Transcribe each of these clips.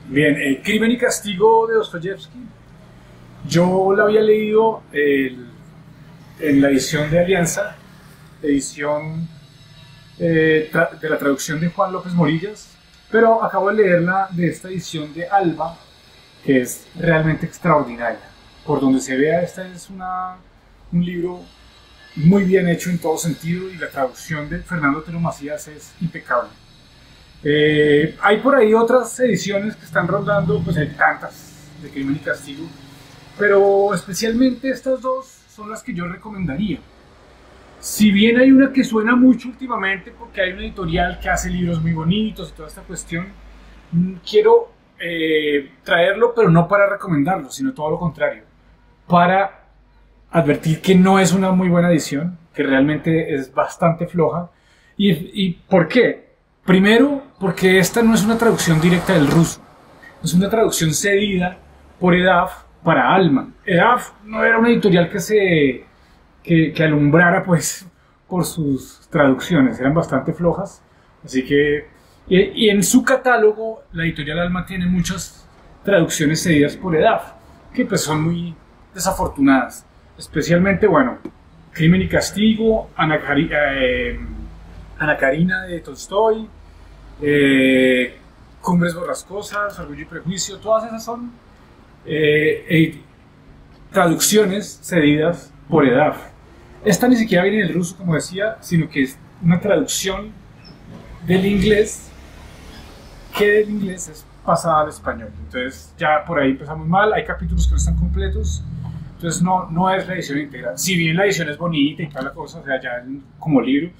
Bien, Crimen y Castigo de Dostoyevsky. Yo lo había leído en la edición de Alianza, edición de la traducción de Juan López Morillas, pero acabo de leerla de esta edición de Alba, que es realmente extraordinaria. Por donde se vea, esta es un libro muy bien hecho en todo sentido y la traducción de Fernando Otero Macías es impecable. Hay por ahí otras ediciones que están rondando, pues hay tantas de Crimen y Castigo, pero especialmente estas dos son las que yo recomendaría. Si bien hay una que suena mucho últimamente porque hay una editorial que hace libros muy bonitos y toda esta cuestión, quiero traerlo, pero no para recomendarlo, sino todo lo contrario, para advertir que no es una muy buena edición, que realmente es bastante floja. ¿Y por qué? Primero, porque esta no es una traducción directa del ruso, es una traducción cedida por EDAF para Alma. EDAF no era una editorial que alumbrara pues por sus traducciones, eran bastante flojas, así que y en su catálogo la editorial Alma tiene muchas traducciones cedidas por EDAF que pues son muy desafortunadas, especialmente, bueno, Crimen y Castigo, Ana Karina de Tolstoy, Cumbres Borrascosas, Orgullo y Prejuicio, todas esas son traducciones cedidas por EDAF. Esta ni siquiera viene del ruso, como decía, sino que es una traducción del inglés, que del inglés es pasada al español. Entonces ya por ahí empezamos mal, hay capítulos que no están completos, entonces no es la edición íntegra. Si bien la edición es bonita y toda la cosa, o sea, ya como libro,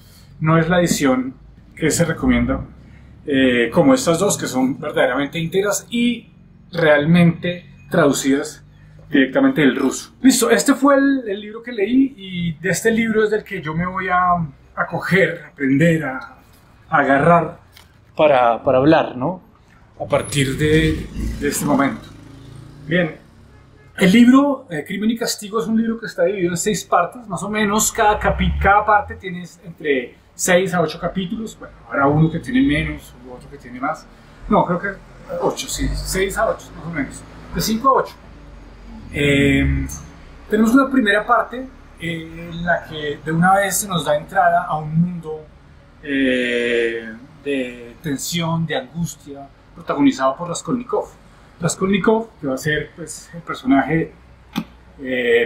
no es la edición que se recomienda, como estas dos, que son verdaderamente íntegras y realmente traducidas directamente del ruso. Listo, este fue el libro que leí, y de este libro es del que yo me voy a coger, a aprender, a agarrar para hablar, ¿no? A partir de este momento. Bien, el libro Crimen y Castigo es un libro que está dividido en 6 partes, más o menos. Cada parte tiene entre 6 a 8 capítulos. Bueno, habrá uno que tiene menos, u otro que tiene más. No, creo que 8, sí, 6 a 8, más o menos. De 5 a 8. Tenemos una primera parte en la que de una vez se nos da entrada a un mundo de tensión, de angustia, protagonizado por Raskolnikov. Raskolnikov, que va a ser pues, el personaje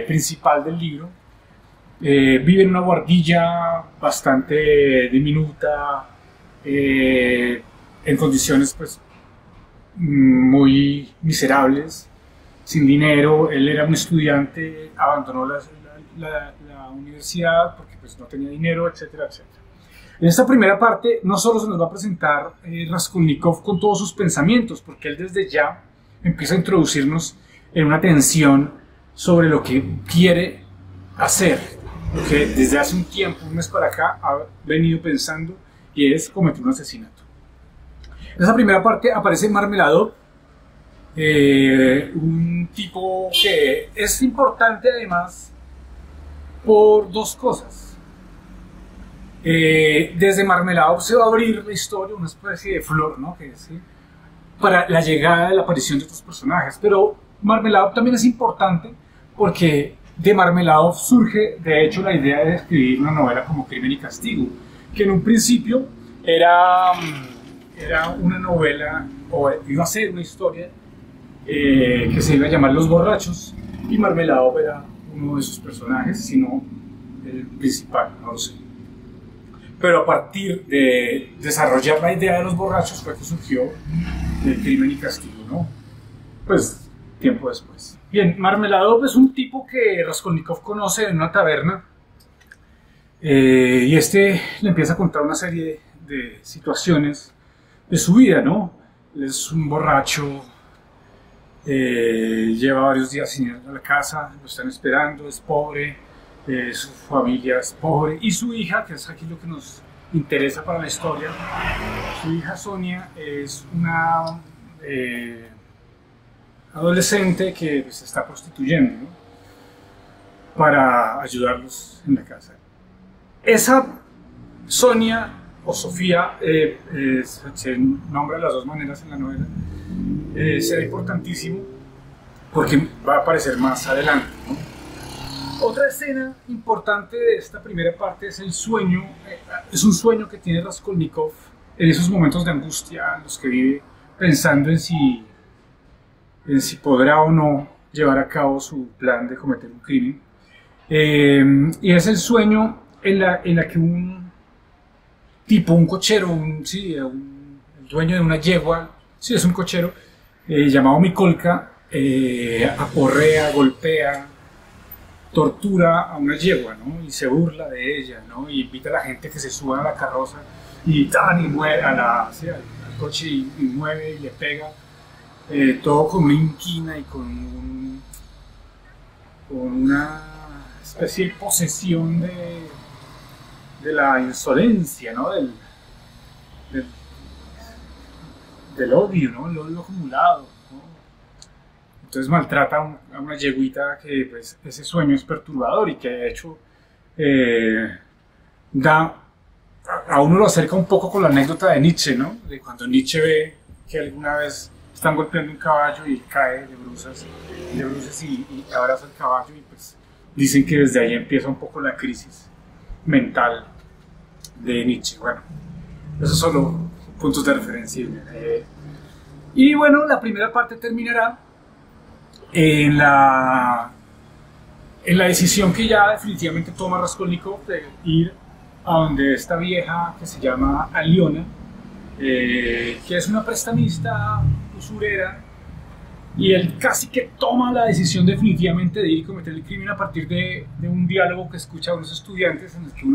principal del libro, vive en una guardilla bastante diminuta, en condiciones pues, muy miserables, sin dinero. Él era un estudiante, abandonó la universidad porque pues, no tenía dinero, etcétera, etcétera. En esta primera parte no solo se nos va a presentar Raskolnikov con todos sus pensamientos, porque él desde ya empieza a introducirnos en una tensión sobre lo que quiere hacer, lo que desde hace un tiempo, un mes para acá, ha venido pensando, y es cometer un asesinato. En esa primera parte aparece Marmeladov, un tipo que es importante además por dos cosas. Desde Marmeladov se va a abrir la historia, una especie de flor, ¿no? Que es, para la llegada de la aparición de estos personajes. Pero Marmeladov también es importante porque de Marmeladov surge, de hecho, la idea de escribir una novela como Crimen y Castigo, que en un principio era una novela, o iba a ser una historia que se iba a llamar Los Borrachos, y Marmeladov era uno de sus personajes, sino el principal, no lo sé. Pero a partir de desarrollar la idea de Los Borrachos fue que surgió el Crimen y Castigo, ¿no? Pues tiempo después. Bien, Marmeladov es un tipo que Raskolnikov conoce en una taberna, y le empieza a contar una serie de situaciones de su vida, ¿no? Él es un borracho, lleva varios días sin ir a la casa, lo están esperando, es pobre, su familia es pobre, y su hija, que es aquí lo que nos interesa para la historia, su hija Sonia es una adolescente que se está prostituyendo, ¿no? Para ayudarlos en la casa. Esa Sonia, o Sofía, se nombra de las dos maneras en la novela, será importantísimo porque va a aparecer más adelante, ¿no? Otra escena importante de esta primera parte es el sueño, es un sueño que tiene Raskolnikov en esos momentos de angustia en los que vive pensando en si podrá o no llevar a cabo su plan de cometer un crimen. Y es el sueño en la que un tipo, un cochero, el dueño de una yegua, sí, es un cochero, llamado Mikolka, aporrea, golpea, tortura a una yegua, ¿no? Y se burla de ella, ¿no? Y invita a la gente que se suba a la carroza y mueve al coche y mueve y le pega, todo con una inquina y con una especie de posesión de la insolencia, ¿no? Del odio, ¿no? El odio acumulado, ¿no? Entonces maltrata a una yeguita que, pues, ese sueño es perturbador y que de hecho a uno lo acerca un poco con la anécdota de Nietzsche, ¿no? De cuando Nietzsche ve que alguna vez están golpeando un caballo y cae de bruces y abraza el caballo, y pues dicen que desde ahí empieza un poco la crisis mental de Nietzsche. Bueno, esos son los puntos de referencia. Y bueno, la primera parte terminará en la decisión que ya definitivamente toma Raskolnikov de ir a donde esta vieja que se llama Aliona, que es una prestamista usurera, y él casi que toma la decisión definitivamente de ir y cometer el crimen a partir de un diálogo que escucha a unos estudiantes en el que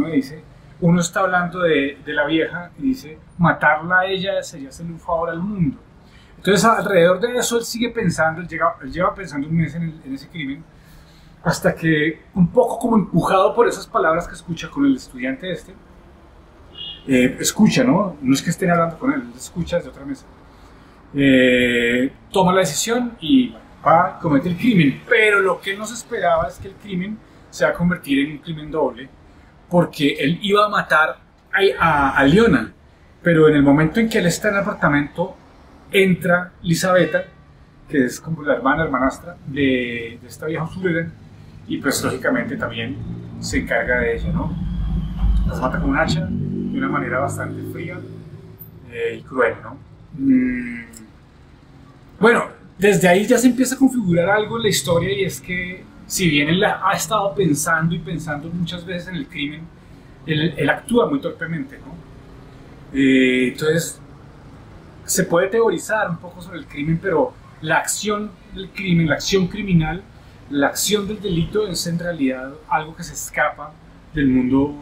uno está hablando de la vieja y dice: matarla a ella sería hacerle un favor al mundo. Entonces, alrededor de eso él sigue pensando, él lleva pensando un mes en ese crimen, hasta que, un poco como empujado por esas palabras que escucha con el estudiante escucha, ¿no? No es que estén hablando con él escucha desde otra mesa. Toma la decisión y, bueno, va a cometer el crimen, pero lo que él no se esperaba es que el crimen se va a convertir en un crimen doble, porque él iba a matar a Leona, pero en el momento en que él está en el apartamento entra Lisabeta, que es como la hermanastra de esta vieja usurera, y pues lógicamente también se encarga de ella, ¿no? Las mata con un hacha de una manera bastante fría y cruel, ¿no? Bueno, desde ahí ya se empieza a configurar algo en la historia, y es que si bien él ha estado pensando y pensando muchas veces en el crimen, él actúa muy torpemente, ¿no? Entonces se puede teorizar un poco sobre el crimen, pero la acción del crimen, la acción criminal, la acción del delito es en realidad algo que se escapa del mundo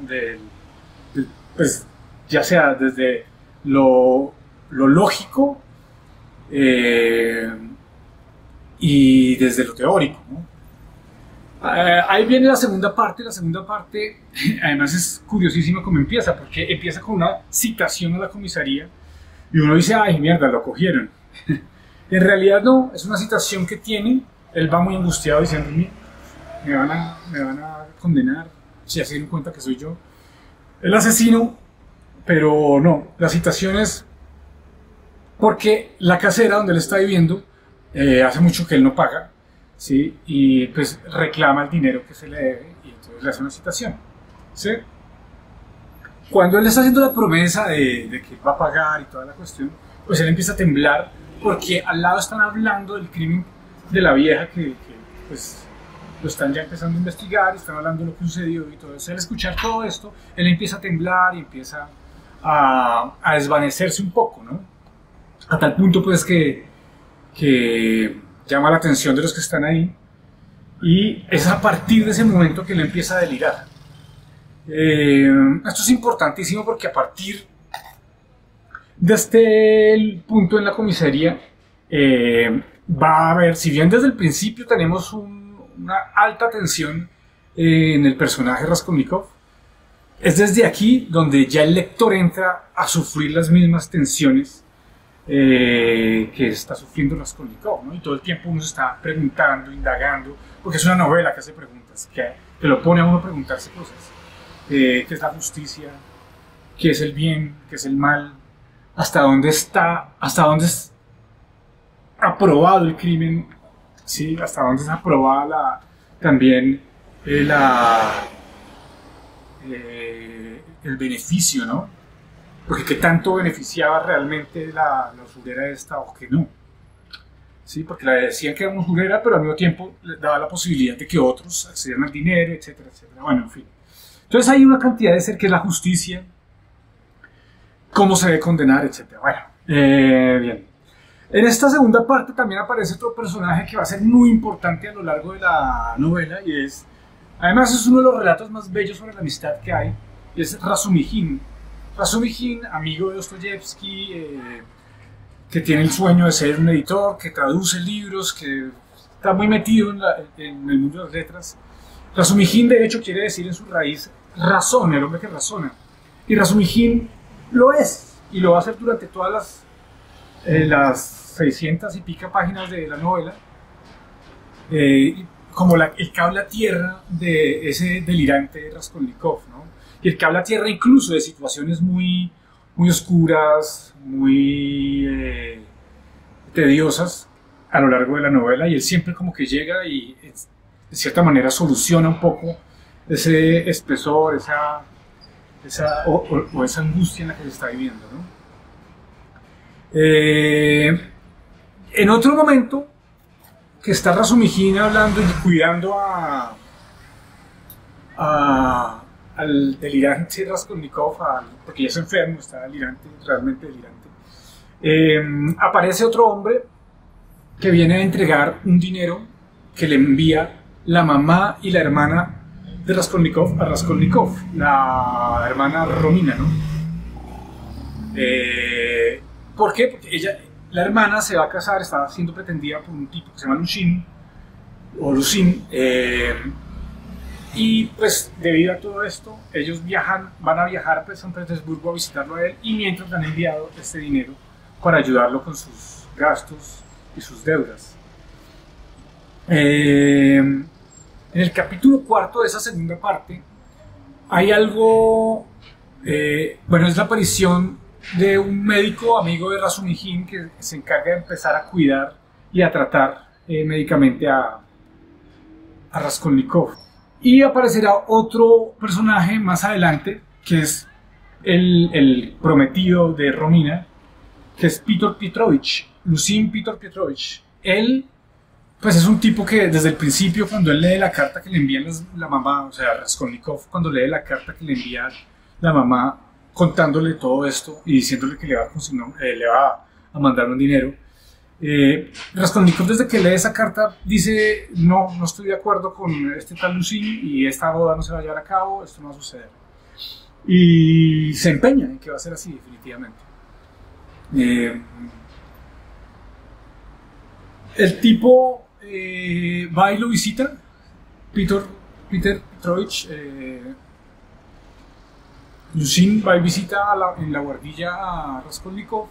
pues, ya sea desde lo lógico y desde lo teórico, ¿no? Ahí viene la segunda parte. La segunda parte además es curiosísima como empieza, porque empieza con una citación a la comisaría y uno dice: ay, mierda, lo cogieron. En realidad no, es una citación que tiene, él va muy angustiado diciendo: me van a condenar si ya se dieron cuenta que soy yo el asesino. Pero no, la citación es porque la casera donde él está viviendo hace mucho que él no paga, ¿sí? Y pues reclama el dinero que se le debe, y entonces le hace una citación, ¿sí? Cuando él está haciendo la promesa de que va a pagar y toda la cuestión, pues él empieza a temblar, porque al lado están hablando del crimen de la vieja que pues lo están ya empezando a investigar, están hablando de lo que sucedió y todo eso. Al escuchar todo esto, él empieza a temblar y empieza a desvanecerse un poco, ¿no? A tal punto pues que llama la atención de los que están ahí, y es a partir de ese momento que él empieza a delirar. Esto es importantísimo porque a partir de este punto en la comisaría va a haber, si bien desde el principio tenemos una alta tensión en el personaje Raskolnikov, es desde aquí donde ya el lector entra a sufrir las mismas tensiones que está sufriendo Raskolnikov, ¿no? Y todo el tiempo uno se está preguntando, indagando, porque es una novela que hace preguntas, que lo pone a uno a preguntarse cosas. ¿Qué es la justicia? qué es el bien, qué es el mal, hasta dónde es aprobado el crimen, ¿sí? Hasta dónde es aprobada también el beneficio, ¿no? Porque qué tanto beneficiaba realmente la usurera esta o que no. Sí, porque la decían que era una usurera, pero al mismo tiempo le daba la posibilidad de que otros accedieran al dinero, etcétera, etcétera. Bueno, en fin. Entonces hay una cantidad de ser que es la justicia, cómo se debe condenar, etcétera. Bueno, bien. En esta segunda parte también aparece otro personaje que va a ser muy importante a lo largo de la novela y es, además es uno de los relatos más bellos sobre la amistad que hay, y es Razumijin. Razumijin, amigo de Dostoyevsky, que tiene el sueño de ser un editor, que traduce libros, que está muy metido en el mundo de las letras. Razumijin, de hecho, quiere decir en su raíz razón, el hombre que razona. Y Razumijin lo es, y lo va a hacer durante todas las 600 y pica páginas de la novela, como el cable a tierra de ese delirante Raskolnikov, ¿no? Y el cable a tierra incluso de situaciones muy, muy oscuras, muy tediosas a lo largo de la novela, y él siempre como que llega y de cierta manera soluciona un poco ese espesor, esa angustia en la que se está viviendo, ¿no? En otro momento que está Razumijin hablando y cuidando al delirante Raskolnikov, porque ya es enfermo, está delirante, realmente delirante, aparece otro hombre que viene a entregar un dinero que le envía la mamá y la hermana de Raskolnikov a Raskolnikov, la hermana Romina, ¿no? ¿Por qué? Porque la hermana se va a casar, está siendo pretendida por un tipo que se llama Lusin, y pues debido a todo esto, ellos van a viajar a San Petersburgo a visitarlo a él, y mientras le han enviado este dinero para ayudarlo con sus gastos y sus deudas. En el capítulo 4 de esa segunda parte hay algo, bueno, es la aparición de un médico amigo de Razumijin que se encarga de empezar a cuidar y a tratar médicamente a Raskolnikov. Y aparecerá otro personaje más adelante, que es el prometido de Romina, que es Piotr Petrovich, Lusin Piotr Petrovich. Él, pues es un tipo que desde el principio, cuando él lee la carta que le envía la mamá, o sea, Raskolnikov, cuando lee la carta que le envía la mamá, contándole todo esto y diciéndole que le va a mandar un dinero, Raskolnikov, desde que lee esa carta, dice: no estoy de acuerdo con este tal Lusin, y esta boda no se va a llevar a cabo, esto no va a suceder. Y se empeña en que va a ser así, definitivamente. El tipo va y lo visita, Peter Petrovich. Lusin va y visita en la guardilla a Raskolnikov,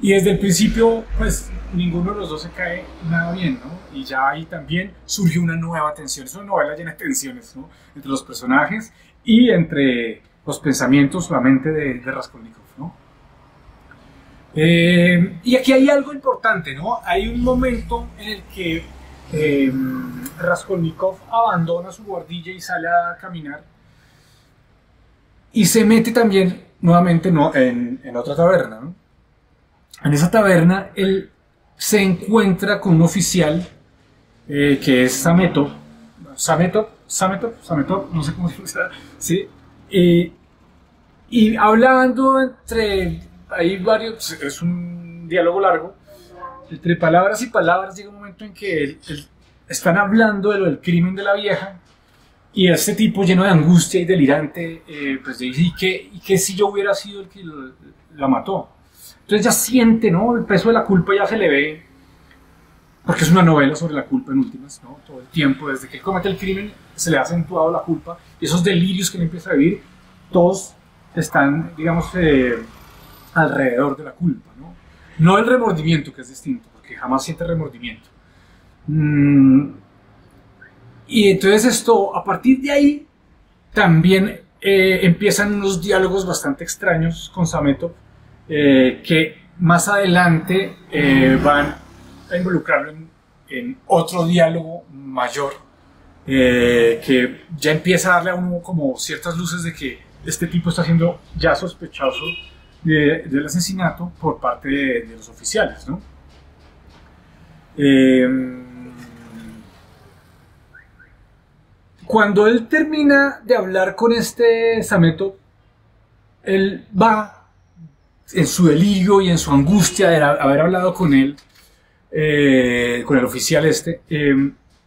y desde el principio pues ninguno de los dos se cae nada bien, ¿no? Y ya ahí también surge una nueva tensión. Es una novela llena de tensiones, ¿no? Entre los personajes y entre los pensamientos, la mente de Raskolnikov, ¿no? Y aquí hay algo importante, ¿no? Hay un momento en el que Raskolnikov abandona su guardilla y sale a caminar, y se mete también nuevamente, ¿no?, en otra taberna, ¿no? En esa taberna él se encuentra con un oficial que es Sametov, no sé cómo se llama, ¿sí? Y hablando hay varios, es un diálogo largo, entre palabras y palabras llega un momento en que están hablando de lo del crimen de la vieja, y este tipo, lleno de angustia y delirante, pues dice: ¿y qué si yo hubiera sido el que la mató? Entonces ya siente, ¿no?, el peso de la culpa, ya se le ve, porque es una novela sobre la culpa en últimas, ¿no? Todo el tiempo, desde que él comete el crimen, se le ha acentuado la culpa, y esos delirios que él empieza a vivir, todos están, digamos, alrededor de la culpa, ¿no? No el remordimiento, que es distinto, porque jamás siente remordimiento. Y entonces esto, a partir de ahí, también empiezan unos diálogos bastante extraños con Sametov, que más adelante van a involucrarlo en otro diálogo mayor, que ya empieza a darle a uno como ciertas luces de que este tipo está siendo ya sospechoso del asesinato por parte de los oficiales, ¿no? Cuando él termina de hablar con este Sametov, él va en su delirio y en su angustia de haber hablado con él, con el oficial este,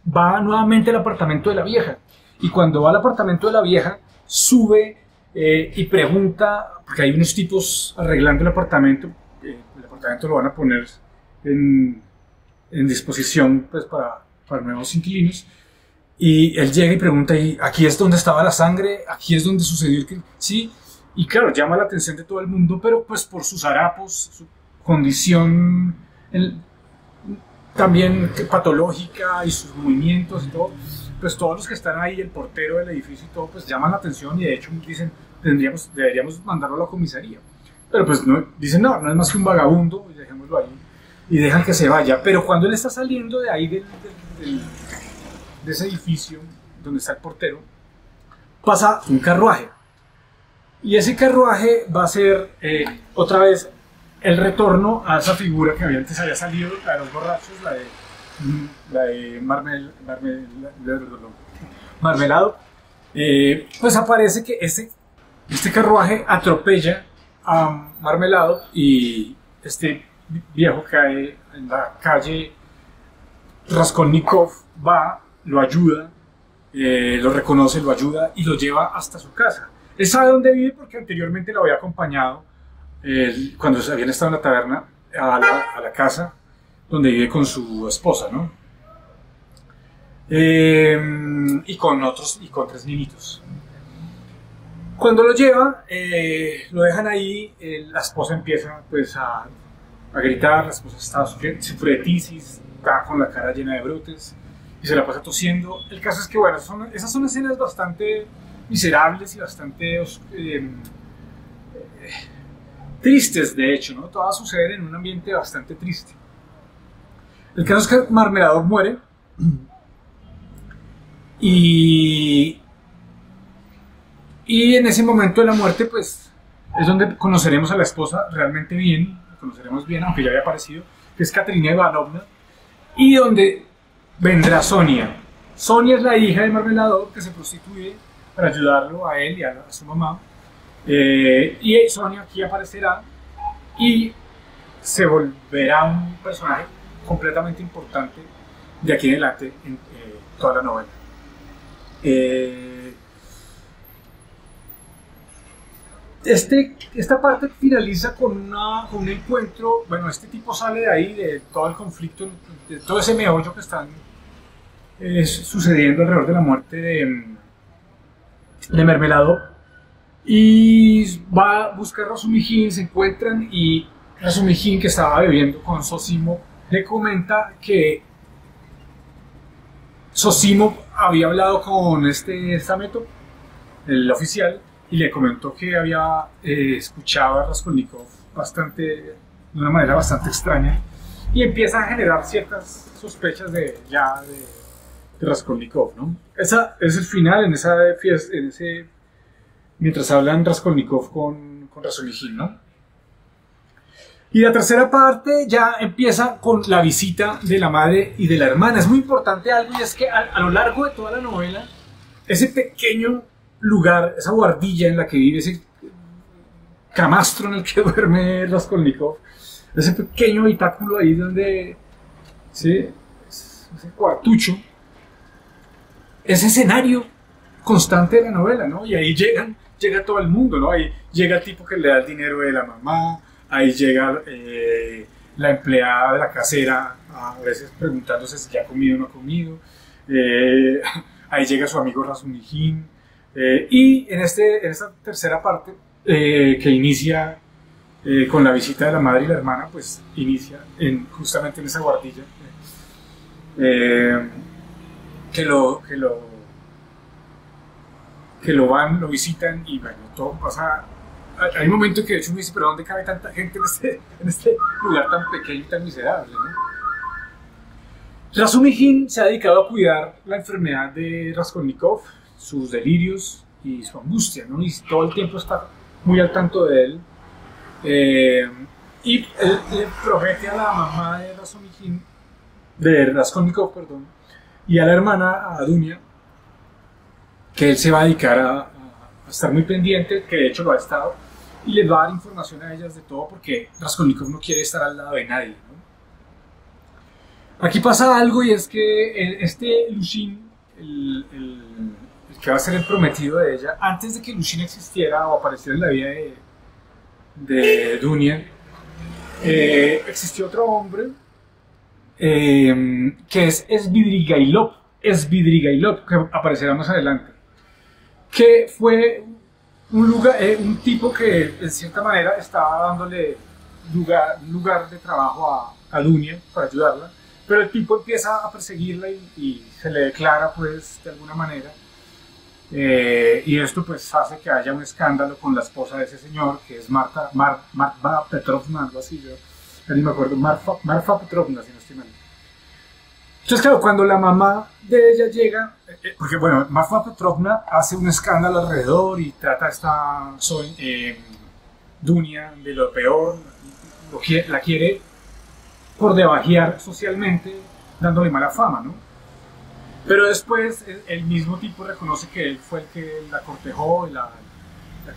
va nuevamente al apartamento de la vieja. Y cuando va al apartamento de la vieja, sube y pregunta, porque hay unos tipos arreglando el apartamento lo van a poner en disposición pues, para nuevos inquilinos. Y él llega y pregunta, ¿y aquí es donde estaba la sangre? ¿Aquí es donde sucedió el crimen? Sí, y claro, llama la atención de todo el mundo, pero pues por sus harapos, su condición también patológica y sus movimientos y todo, pues todos los que están ahí, el portero del edificio y todo, pues llaman la atención y de hecho dicen, deberíamos mandarlo a la comisaría. Pero pues no, dicen, no es más que un vagabundo y dejémoslo ahí. Y dejan que se vaya. Pero cuando él está saliendo de ahí de ese edificio donde está el portero, pasa un carruaje. Y ese carruaje va a ser otra vez el retorno a esa figura que antes había salido, la de los borrachos, la de Marmelado. Pues aparece que este carruaje atropella a Marmelado y este viejo cae en la calle. Raskolnikov va, lo ayuda, lo reconoce, lo ayuda y lo lleva hasta su casa. Él sabe dónde vive porque anteriormente lo había acompañado cuando habían estado en la taberna a la casa donde vive con su esposa, ¿no? Y con 3 niñitos. Cuando lo lleva, lo dejan ahí, la esposa empieza pues a gritar, la esposa sufre de tisis, está con la cara llena de brotes y se la pasa tosiendo. El caso es que, bueno, esas son escenas bastante miserables y bastante tristes, de hecho, ¿no? Todas suceden en un ambiente bastante triste. El caso es que Marmeladov muere y en ese momento de la muerte, pues, es donde conoceremos a la esposa realmente bien, la conoceremos bien, aunque ya había aparecido, que es Katerina Ivanovna, y donde vendrá Sonia. Sonia es la hija de Marmeladov que se prostituye para ayudarlo a él y a su mamá. Y Sonia aquí aparecerá y se volverá un personaje completamente importante de aquí en adelante en toda la novela. Esta parte finaliza con un encuentro. Bueno, este tipo sale de ahí, de todo el conflicto, de todo ese meollo que están sucediendo alrededor de la muerte de Marmeladov, y va a buscar a Razumihin. Se encuentran y Razumihin, que estaba bebiendo con Zosimov, le comenta que Zosimov había hablado con este Sametov, el oficial, y le comentó que había escuchado a Raskolnikov de una manera bastante extraña, y empieza a generar ciertas sospechas de Raskolnikov, ¿no? Esa es el final en esa fiesta, mientras hablan Raskolnikov con Razumihin, ¿no? Y la tercera parte ya empieza con la visita de la madre y de la hermana. Es muy importante algo, y es que a lo largo de toda la novela, ese pequeño lugar, esa guardilla en la que vive, ese camastro en el que duerme Raskolnikov, ese pequeño habitáculo ahí donde, ¿sí?, ese cuartucho, ese escenario constante de la novela, ¿no? Y ahí llega todo el mundo, ¿no? Ahí llega el tipo que le da el dinero de la mamá, ahí llega la empleada de la casera, a veces preguntándose si ya ha comido o no ha comido, ahí llega su amigo Razumihin, y en esta tercera parte, que inicia con la visita de la madre y la hermana, pues inicia justamente en esa guardilla, que que lo visitan y bueno, todo pasa. Hay un momento en que de hecho uno dice, pero ¿dónde cabe tanta gente en este lugar tan pequeño y tan miserable, ¿no? Razumihin se ha dedicado a cuidar la enfermedad de Raskolnikov, sus delirios y su angustia, ¿no? Y todo el tiempo está muy al tanto de él. Y él le promete a la mamá de Raskolnikov, perdón, y a la hermana, a Dunia, que él se va a dedicar a estar muy pendiente, que de hecho lo ha estado, y les va a dar información a ellas de todo porque Raskolnikov no quiere estar al lado de nadie, ¿no? Aquí pasa algo y es que este Lushin, el que va a ser el prometido de ella, antes de que Lushin existiera o apareciera en la vida de Dunia, existió otro hombre que es Svidrigailov, que aparecerá más adelante, que fue un tipo que en cierta manera estaba dándole lugar de trabajo a Dunia para ayudarla, pero el tipo empieza a perseguirla y se le declara pues de alguna manera, y esto pues hace que haya un escándalo con la esposa de ese señor, que es Marfa Petrovna, algo así, yo ni me acuerdo, Marfa Petrovna, si no estoy mal. Entonces, claro, cuando la mamá de ella llega, porque bueno, Marfa Petrovna hace un escándalo alrededor y trata a esta Dunia de lo peor, la quiere por debajear socialmente, dándole mala fama, ¿no? Pero después el mismo tipo reconoce que él fue el que la cortejó y la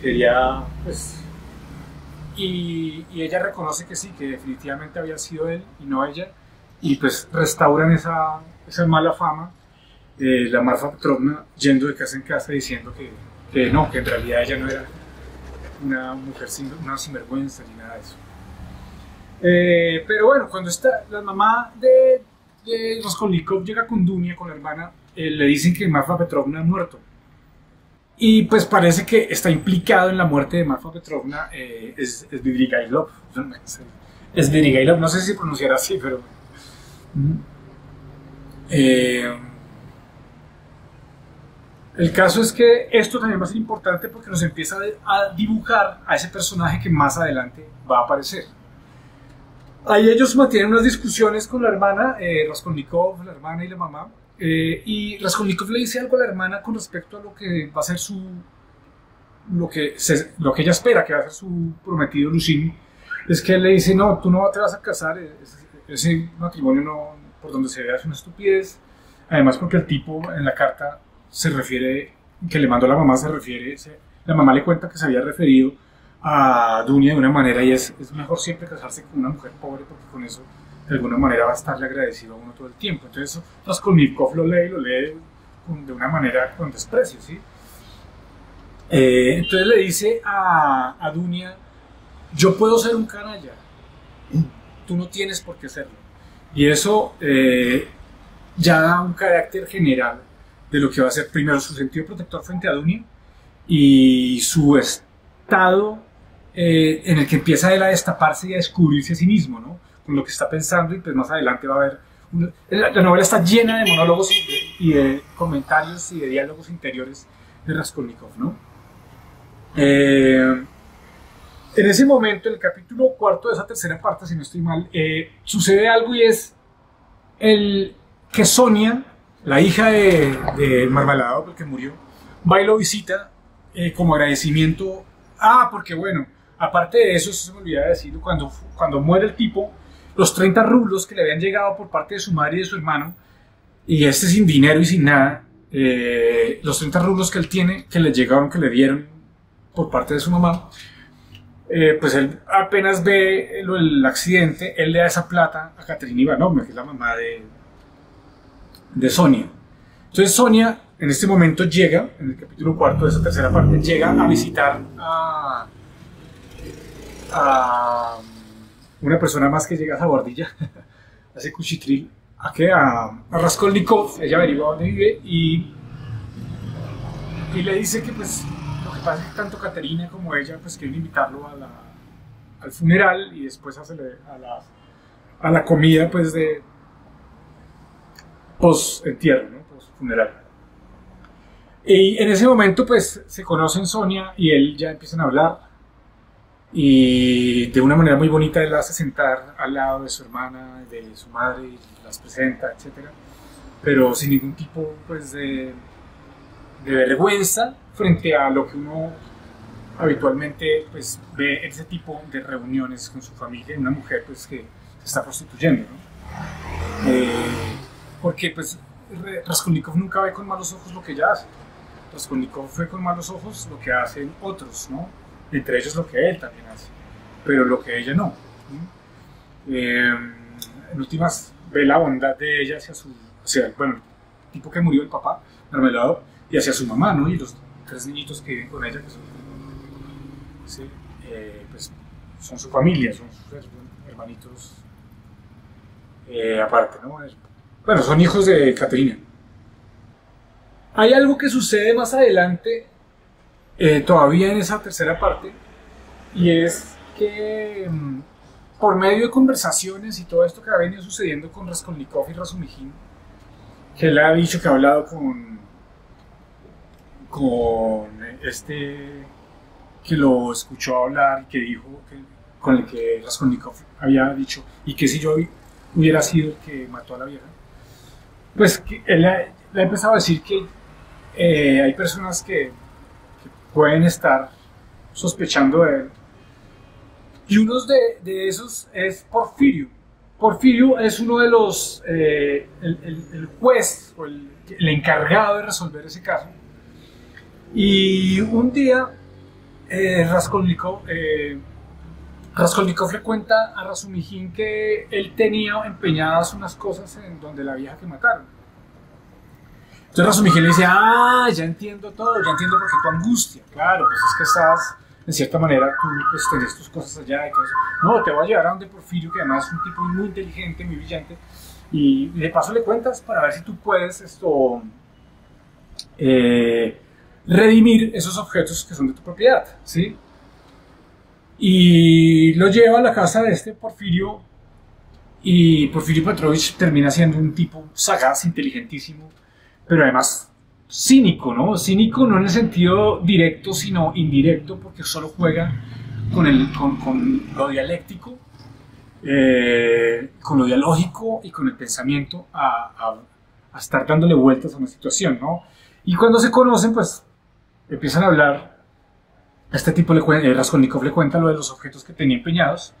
quería, pues, y ella reconoce que sí, que definitivamente había sido él y no ella, y pues restauran esa mala fama de la Marfa Petrovna, yendo de casa en casa diciendo que no, que en realidad ella no era una mujer una sinvergüenza ni nada de eso. Pero bueno, cuando la mamá de Raskolnikov llega con Dunia, con la hermana, le dicen que Marfa Petrovna ha muerto. Y pues parece que está implicado en la muerte de Marfa Petrovna Svidrigailov. Svidrigailov, no sé si pronunciará así, pero... el caso es que esto también va a ser importante porque nos empieza a dibujar a ese personaje que más adelante va a aparecer. Ahí ellos mantienen unas discusiones con la hermana, Raskolnikov, la hermana y la mamá, y Raskolnikov le dice algo a la hermana con respecto a lo que va a ser lo que ella espera que va a ser su prometido Lushin. Es que él le dice, no, tú no te vas a casar, ese matrimonio no, por donde se vea es una estupidez, además porque el tipo en la carta se refiere, que le mandó la mamá, la mamá le cuenta que se había referido a Dunia de una manera y es mejor siempre casarse con una mujer pobre porque con eso de alguna manera va a estarle agradecido a uno todo el tiempo. Entonces Raskolnikov lo lee de una manera con desprecio, ¿sí? Entonces le dice a Dunia, yo puedo ser un canalla, tú no tienes por qué serlo. Y eso ya da un carácter general de lo que va a ser primero su sentido protector frente a Dunia y su estado en el que empieza él a destaparse y a descubrirse a sí mismo, ¿no? Con lo que está pensando, y pues más adelante va a haber... La novela está llena de monólogos y de comentarios y de diálogos interiores de Raskolnikov, ¿no? En ese momento, en el capítulo 4 de esa tercera parte, si no estoy mal, sucede algo y es que Sonia, la hija de Marmeladov, el que murió, va y lo visita como agradecimiento. Porque bueno, aparte de eso se me olvidaba decirlo, cuando muere el tipo, los 30 rublos que le habían llegado por parte de su madre y de su hermano, y sin dinero y sin nada, los 30 rublos que él tiene, que le llegaron, que le dieron por parte de su mamá, pues él apenas ve el accidente, él le da esa plata a Katerina Ivanovna, que es la mamá de Sonia. Entonces Sonia en este momento llega, en el capítulo 4 de esa tercera parte, llega a visitar a una persona más que llega a Zabordilla, a ese cuchitril, a Raskolnikov. Ella averigua dónde vive y le dice que pues lo que pasa es que tanto Caterina como ella pues quieren invitarlo al funeral y después a la comida pues de post entierro, ¿no? Post funeral. Y en ese momento pues se conocen Sonia y él, ya empiezan a hablar, y de una manera muy bonita él la hace sentar al lado de su hermana, de su madre, y las presenta, etcétera, pero sin ningún tipo pues de vergüenza frente a lo que uno habitualmente pues ve en ese tipo de reuniones con su familia, una mujer pues que se está prostituyendo, ¿no? Porque pues Raskolnikov nunca ve con malos ojos lo que ella hace. Raskolnikov ve con malos ojos lo que hacen otros, ¿no? Entre ellos lo que él también hace, pero lo que ella no, ¿no? En últimas ve la bondad de ella hacia bueno, el tipo que murió, el papá, Mermelado, y hacia su mamá, ¿no? Y los 3 niñitos que viven con ella, que son, ¿sí? Pues son su familia, son sus hermanitos aparte, ¿no? Bueno, son hijos de Caterina. Hay algo que sucede más adelante, todavía en esa tercera parte, y es que por medio de conversaciones y todo esto que ha venido sucediendo con Raskolnikov y Razumijin, que él ha dicho que ha hablado con este que lo escuchó hablar y que dijo con el que Raskolnikov había dicho, y que si yo hubiera sido el que mató a la vieja, pues que él le ha empezado a decir que hay personas que pueden estar sospechando de él, y uno de esos es Porfirio. Porfirio es uno de los el juez o el encargado de resolver ese caso, y un día Raskolnikov le cuenta a Razumijin que él tenía empeñadas unas cosas en donde la vieja que mataron. Entonces Razumijin le dice, ya entiendo todo, ya entiendo por qué tu angustia. Claro, pues es que estás, en cierta manera, tú pues tenés tus cosas allá y todo eso. No, te voy a llevar a donde Porfirio, que además es un tipo muy inteligente, muy brillante, y de paso le cuentas para ver si tú puedes redimir esos objetos que son de tu propiedad, ¿sí? Y lo lleva a la casa de este Porfirio, y Porfirio Petrovich termina siendo un tipo sagaz, inteligentísimo, pero además cínico, ¿no? Cínico no en el sentido directo, sino indirecto, porque solo juega con lo dialéctico, con lo dialógico y con el pensamiento a estar dándole vueltas a una situación, ¿no? Y cuando se conocen, pues empiezan a hablar. Este tipo, Raskolnikov le cuenta lo de los objetos que tenía empeñados,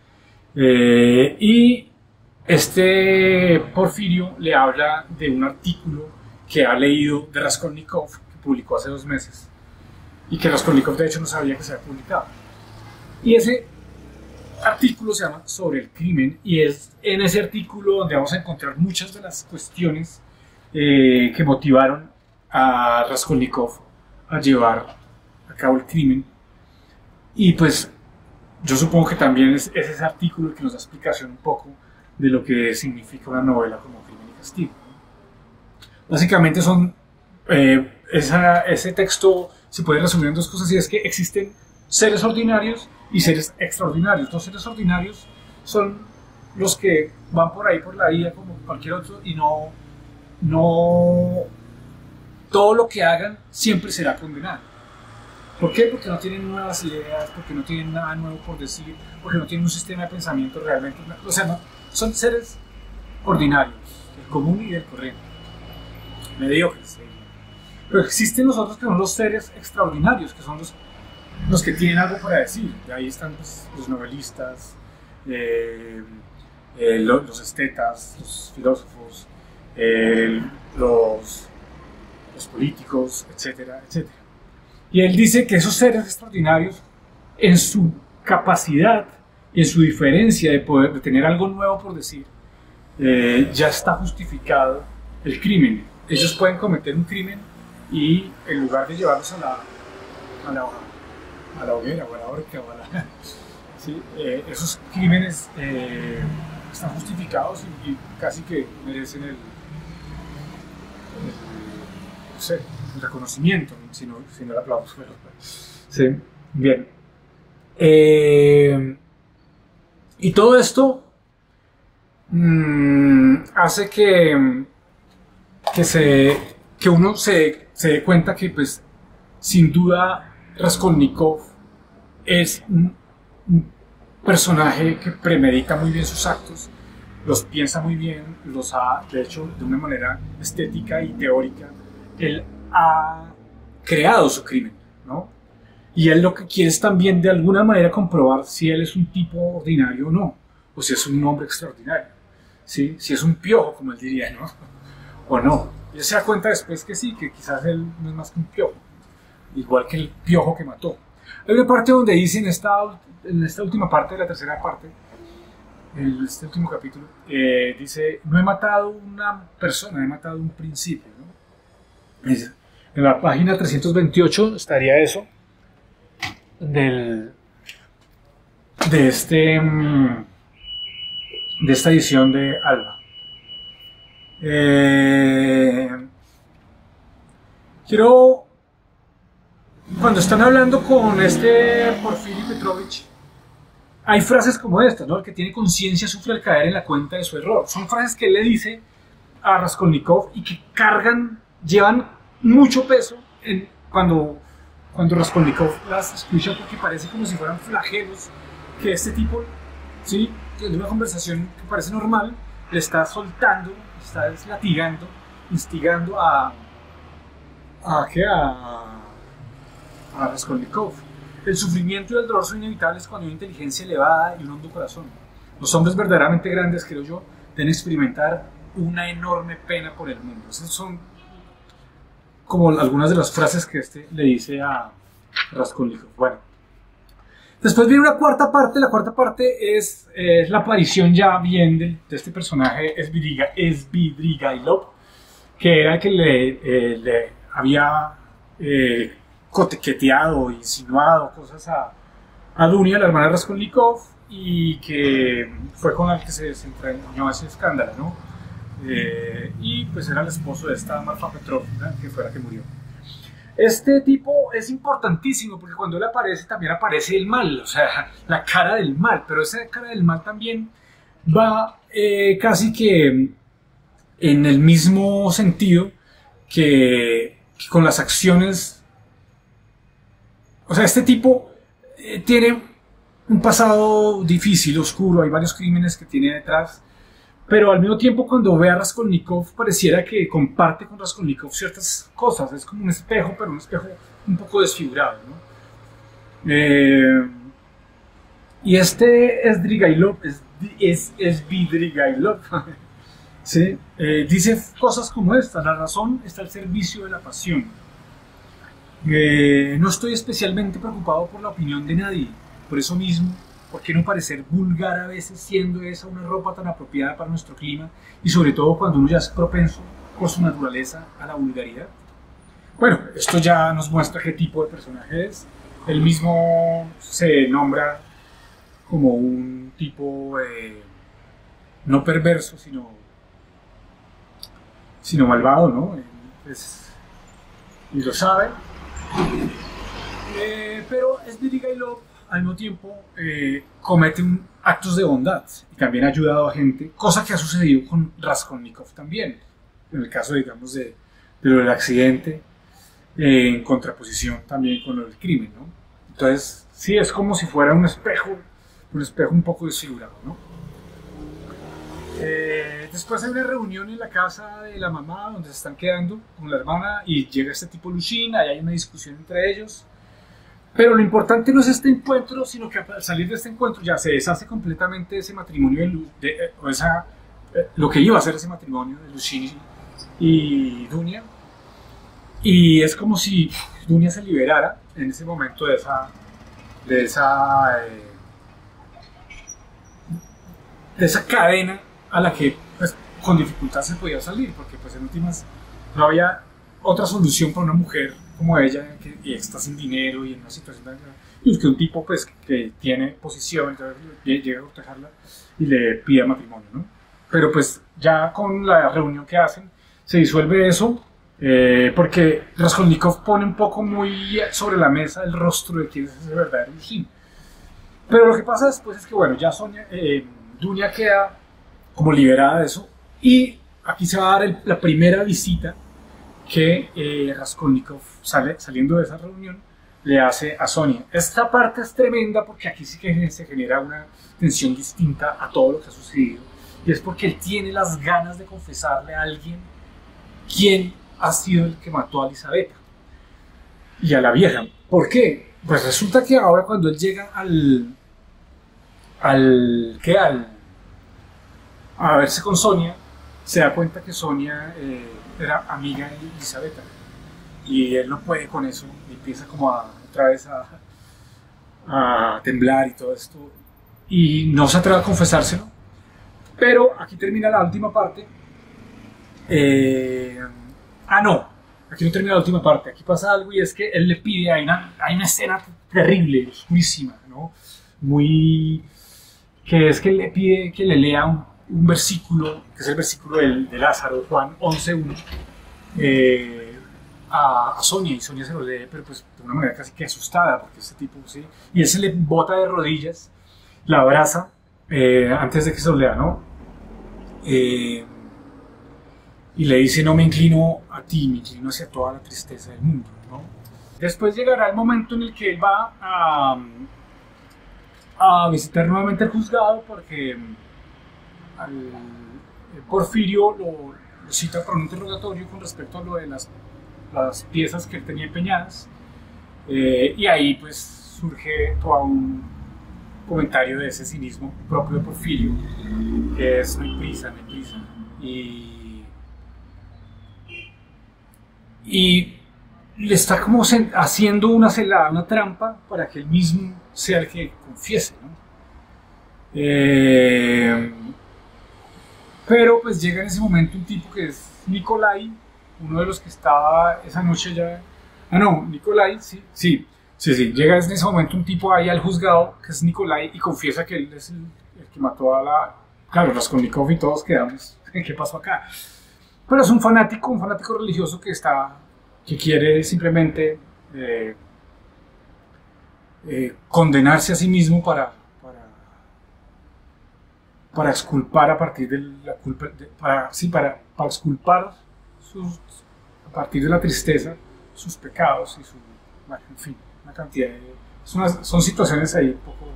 y este Porfirio le habla de un artículo que ha leído de Raskolnikov, que publicó hace 2 meses, y que Raskolnikov de hecho no sabía que se había publicado. Y ese artículo se llama Sobre el crimen, y es en ese artículo donde vamos a encontrar muchas de las cuestiones que motivaron a Raskolnikov a llevar a cabo el crimen. Y pues yo supongo que también es ese artículo el que nos da explicación un poco de lo que significa una novela como Crimen y Castigo. Básicamente son, ese texto se puede resumir en 2 cosas, y es que existen seres ordinarios y seres extraordinarios. Los seres ordinarios son los que van por ahí por la vida como cualquier otro, y no todo lo que hagan siempre será condenado. ¿Por qué? Porque no tienen nuevas ideas, porque no tienen nada nuevo por decir, porque no tienen un sistema de pensamiento realmente. O sea, no, son seres ordinarios, del común y del corriente, mediocres. Pero existen los otros que son los seres extraordinarios, que son los que tienen algo para decir. De ahí están pues, los novelistas, los estetas, los filósofos, los políticos, etcétera, etcétera. Y él dice que esos seres extraordinarios, en su capacidad y en su diferencia de tener algo nuevo por decir, ya está justificado el crimen. Ellos pueden cometer un crimen, y en lugar de llevarlos a la hoguera o a la horca ¿sí? Esos crímenes están justificados y casi que merecen el reconocimiento, sino el aplauso. Sí, bien. Y todo esto hace que uno se se dé cuenta que, pues, sin duda, Raskolnikov es un personaje que premedita muy bien sus actos, los piensa muy bien, los ha, de hecho, de una manera estética y teórica, él ha creado su crimen, ¿no? Y él lo que quiere es también, de alguna manera, comprobar si él es un tipo ordinario o no, o si es un hombre extraordinario, ¿sí? Si es un piojo, como él diría, ¿no? O no. Y él se da cuenta después que sí, que quizás él no es más que un piojo, igual que el piojo que mató. Hay una parte donde dice, en esta última parte de la tercera parte, en este último capítulo, dice, no he matado una persona, he matado un principio, ¿no? En la página 328 estaría eso, de esta edición de Alba. Cuando están hablando con Porfiry Petrovich, hay frases como estas, ¿no? El que tiene conciencia sufre al caer en la cuenta de su error. Son frases que él le dice a Raskolnikov y que llevan mucho peso cuando Raskolnikov las escucha, porque parece como si fueran flagelos que este tipo, ¿sí?, de una conversación que parece normal, le está soltando, está deslatigando, instigando a Raskolnikov. El sufrimiento y el dolor son inevitables cuando hay una inteligencia elevada y un hondo corazón. Los hombres verdaderamente grandes, creo yo, deben experimentar una enorme pena por el mundo. Esas son como algunas de las frases que le dice a Raskolnikov. Bueno, después viene una cuarta parte. La cuarta parte es la aparición ya bien de este personaje, Svidrigailov, que era el que le había coqueteado, insinuado cosas a Dunia, la hermana de Raskolnikov, y que fue con el que se desentrañó ese escándalo, ¿no? Y pues era el esposo de esta Marfa Petrovna, que fue la que murió. Este tipo es importantísimo porque cuando él aparece, también aparece el mal, o sea, la cara del mal, pero esa cara del mal también va casi que en el mismo sentido que con las acciones. O sea, este tipo tiene un pasado difícil, oscuro, hay varios crímenes que tiene detrás, pero al mismo tiempo, cuando ve a Raskolnikov, pareciera que comparte con Raskolnikov ciertas cosas. Es como un espejo, pero un espejo un poco desfigurado, ¿no? Y Svidrigailov, ¿sí? Dice cosas como esta: la razón está al servicio de la pasión. No estoy especialmente preocupado por la opinión de nadie. Por eso mismo, ¿por qué no parecer vulgar a veces, siendo esa una ropa tan apropiada para nuestro clima, y sobre todo cuando uno ya es propenso por su naturaleza a la vulgaridad? Bueno, esto ya nos muestra qué tipo de personaje es. Él mismo se nombra como un tipo no perverso, sino malvado, ¿no? Y lo sabe. Pero Svidrigailov al mismo tiempo comete actos de bondad y también ha ayudado a gente, cosa que ha sucedido con Raskolnikov también, en el caso, digamos, de lo del accidente, en contraposición también con lo del crimen, ¿no? Entonces, sí, es como si fuera un espejo un poco desfigurado, ¿no? Después hay una reunión en la casa de la mamá donde se están quedando con la hermana y llega este tipo Lushin, ahí hay una discusión entre ellos, pero lo importante no es este encuentro, sino que al salir de este encuentro ya se deshace completamente ese matrimonio lo que iba a ser ese matrimonio de Lushin y Dunia, y es como si Dunia se liberara en ese momento de esa cadena a la que pues, con dificultad se podía salir, porque pues en últimas no había otra solución para una mujer como ella que está sin dinero y en una situación y que un tipo pues que tiene posición, entonces llega a cortejarla y le pide matrimonio, ¿no? Pero pues ya con la reunión que hacen se disuelve eso, porque Raskolnikov pone un poco muy sobre la mesa el rostro de quién es ese verdadero Lushin. Pero lo que pasa después es que bueno, ya Dunia queda como liberada de eso, y aquí se va a dar la primera visita que Raskolnikov, saliendo de esa reunión, le hace a Sonia. Esta parte es tremenda porque aquí sí que se genera una tensión distinta a todo lo que ha sucedido. Y es porque él tiene las ganas de confesarle a alguien quién ha sido el que mató a Elizabeth y a la vieja. ¿Por qué? Pues resulta que ahora cuando él llega a verse con Sonia, se da cuenta que Sonia era amiga de Elizabeth y él no puede con eso y empieza como otra vez a temblar y todo esto y no se atreve a confesárselo, pero aquí termina la última parte. No, aquí no termina la última parte, aquí pasa algo y es que él le pide, hay una escena terrible, oscurísima, ¿no? Que es que él le pide que le lea un versículo, que es el versículo de Lázaro, Juan 11:1, a Sonia, y Sonia se lo lee, pero pues de una manera casi que asustada, porque este tipo, ¿sí? Y él se le bota de rodillas, la abraza, antes de que se lo lea, ¿no? Y le dice: no me inclino a ti, me inclino hacia toda la tristeza del mundo, ¿no? Después llegará el momento en el que él va a visitar nuevamente el juzgado, porque Porfirio lo cita para un interrogatorio con respecto a lo de las piezas que él tenía empeñadas, y ahí pues surge todo un comentario de ese cinismo propio de Porfirio, que es: no hay prisa, no hay prisa. Y le está como haciendo una celada, una trampa, para que él mismo sea el que confiese, ¿no? Pero pues llega en ese momento un tipo que es Nikolai, uno de los que estaba esa noche ya... Nikolai, sí. Llega en ese momento un tipo ahí al juzgado, que es Nikolai, y confiesa que él es el que mató a la... Claro, Raskolnikov y todos quedamos, ¿qué pasó acá? Pero es un fanático religioso que quiere simplemente condenarse a sí mismo para exculpar a partir de la culpa, para exculpar a partir de la tristeza sus pecados y en fin, una cantidad de... son situaciones ahí un poco...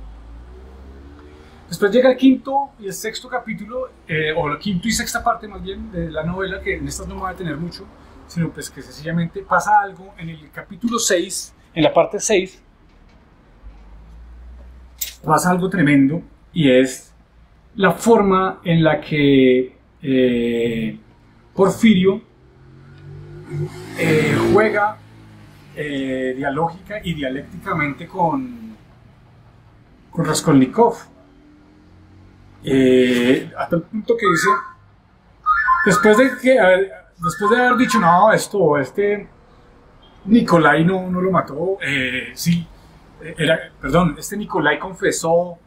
Después llega el quinto y el sexto capítulo, o la quinta y sexta parte más bien de la novela, que en estas no me va a detener mucho, sino pues que sencillamente pasa algo en el capítulo 6, en la parte 6, pasa algo tremendo, y es la forma en la que Porfirio juega dialógica y dialécticamente con Raskolnikov, hasta el punto que dice, después de haber dicho: no, este Nikolai no lo mató, este Nikolai confesó,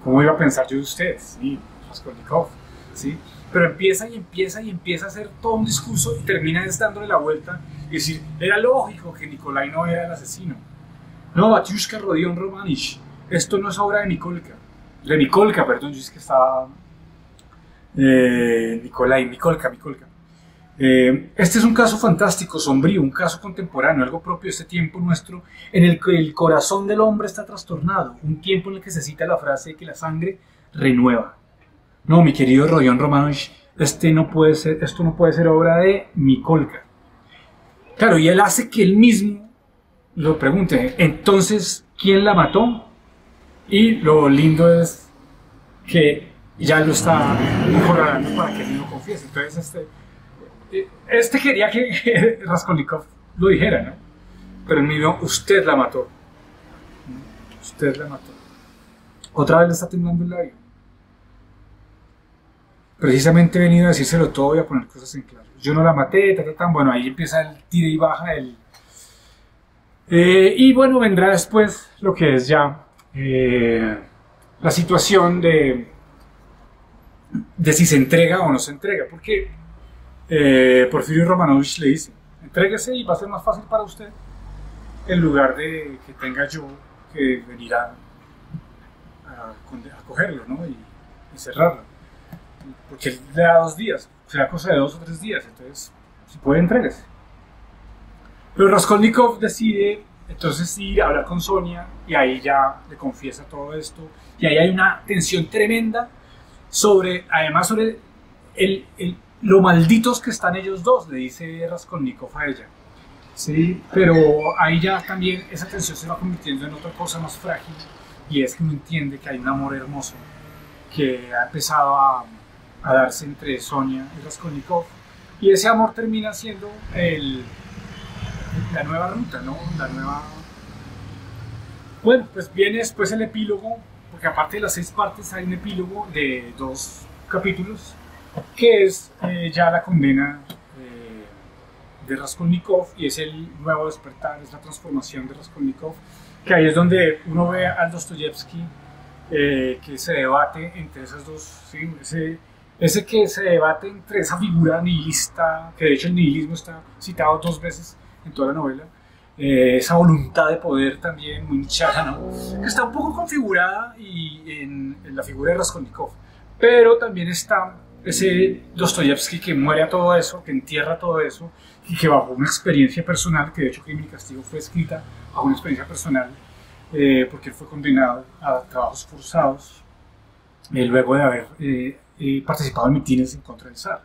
¿cómo iba a pensar yo de usted? Sí, Raskolnikov, ¿sí? Pero empieza a hacer todo un discurso y termina dándole la vuelta y decir: era lógico que Nikolai no era el asesino. No, Batiushka Rodion Romanich, esto no es obra de Nikolka, perdón, yo es que estaba... Mikolka. Este es un caso fantástico, sombrío, un caso contemporáneo, algo propio de este tiempo nuestro, en el que el corazón del hombre está trastornado, un tiempo en el que se cita la frase de que la sangre renueva. No, mi querido Rodion Romanovich, esto no puede ser obra de Mikolka. Claro, y él hace que él mismo lo pregunte: entonces, ¿quién la mató? Y lo lindo es que ya lo está mejorando para que él lo confiese. Entonces este quería que Raskolnikov lo dijera, ¿no? Pero él mismo: usted la mató. Usted la mató. Otra vez le está temblando el labio. Precisamente he venido a decírselo todo y a poner cosas en claro. Yo no la maté, bueno, ahí empieza el tira y baja. Y bueno, vendrá después lo que es ya la situación de si se entrega o no se entrega, porque Porfirio Romanovich le dice: entréguese y va a ser más fácil para usted, en lugar de que tenga yo que venir a cogerlo, ¿no? y cerrarlo, porque él le da 2 días, será cosa de 2 o 3 días, entonces si puede entregues. Pero Raskolnikov decide entonces ir a hablar con Sonia y ahí ya le confiesa todo esto y ahí hay una tensión tremenda además sobre lo malditos que están ellos dos, le dice Raskolnikov a ella. Sí, pero ahí ya también esa tensión se va convirtiendo en otra cosa más frágil y es que uno entiende que hay un amor hermoso que ha empezado a darse entre Sonia y Raskolnikov y ese amor termina siendo la nueva ruta, ¿no? La nueva... Bueno, pues viene después el epílogo, porque aparte de las 6 partes hay un epílogo de 2 capítulos que es ya la condena de Raskolnikov y es el nuevo despertar, es la transformación de Raskolnikov, que ahí es donde uno ve a Dostoyevsky que se debate entre esas dos, ¿sí? ese que se debate entre esa figura nihilista, que de hecho el nihilismo está citado 2 veces en toda la novela, esa voluntad de poder también muy nichada, ¿no? Que está un poco configurada en la figura de Raskolnikov, pero también está ese Dostoyevsky que muere a todo eso, que entierra todo eso y que bajo una experiencia personal, que de hecho Crimen y Castigo fue escrita bajo una experiencia personal, porque él fue condenado a trabajos forzados luego de haber participado en mitines en contra del zar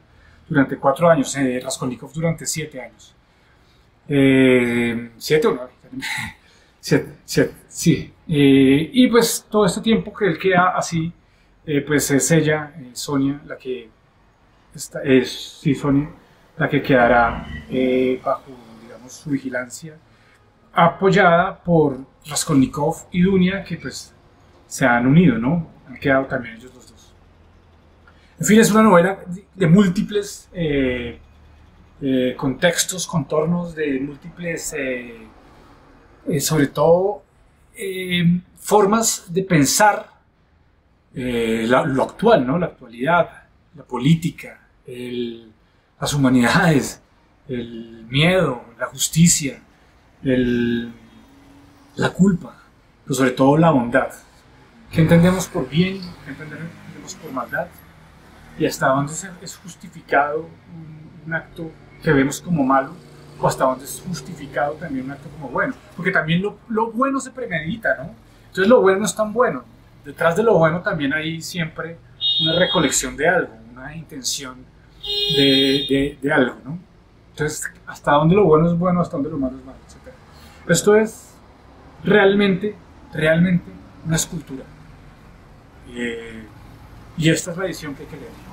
durante 4 años, Raskolnikov durante 7 años. 7 o 9, 7, sí. Y pues todo este tiempo que él queda así, pues es ella, Sonia, la que Sonia, la que quedará bajo, digamos, su vigilancia, apoyada por Raskolnikov y Dunia, que pues se han unido, ¿no? Han quedado también ellos los dos. En fin, es una novela de múltiples contextos, contornos, de múltiples, sobre todo, formas de pensar lo actual, ¿no? La actualidad, la política, las humanidades, el miedo, la justicia, la culpa, pero sobre todo la bondad. ¿Qué entendemos por bien? ¿Qué entendemos por maldad? Y hasta dónde es justificado un acto que vemos como malo, o hasta dónde es justificado también un acto como bueno. Porque también lo bueno se premedita, ¿no? Entonces lo bueno no es tan bueno. Detrás de lo bueno también hay siempre una recolección de algo, una intención de algo, ¿no? Entonces, hasta dónde lo bueno es bueno, hasta dónde lo malo es malo, etc. Esto es realmente una escultura. Y esta es la edición que hay que leer.